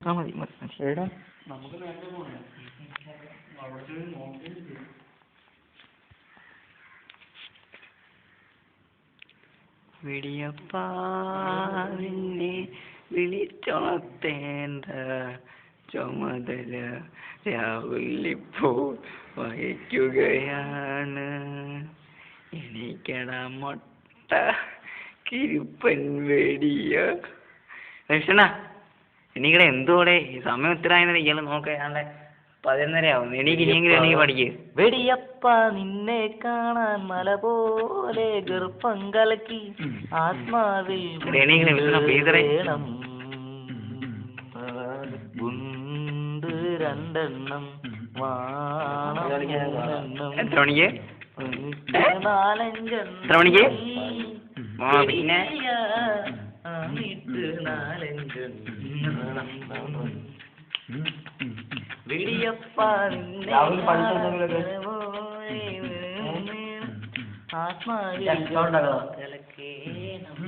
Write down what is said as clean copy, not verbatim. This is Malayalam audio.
മതി മതി മതി. എടാ നമുക്ക് നേരത്തെ പോകണേ അവിടെ നോക്കിയിട്ട് വിടിയപ്പാ നിന്നെ വിളിച്ചുണർത്തേണ്ട ചുമതല രാഹുലിപ്പോൾ വഹിക്കുകയാണ്. എനിക്കടാ മൊട്ട കിരുപ്പൻ വെടിയ ലക്ഷണ എനിക്കടെ എന്തോടെ സമയം ഇത്രയാണെന്ന് ഇയാൾ നോക്കാണ്ട് 11:30 ആവും. എനിക്ക് ഇനിയെങ്കിലും എനിക്ക് പഠിക്ക്. വെടിയപ്പ നിന്നെ കാണാൻ മല പോലെ ഗർഭം കലക്കി ആത്മാവിൽ വേണം ഉണ്ട് രണ്ടെണ്ണം എത്ര മണിക്ക്? 4-5 എത്ര മണിക്ക്? പിന്നെ 4-5 വെടിയപ്പ നിന്നെ ആത്മാവിൽ കലക്കേണം.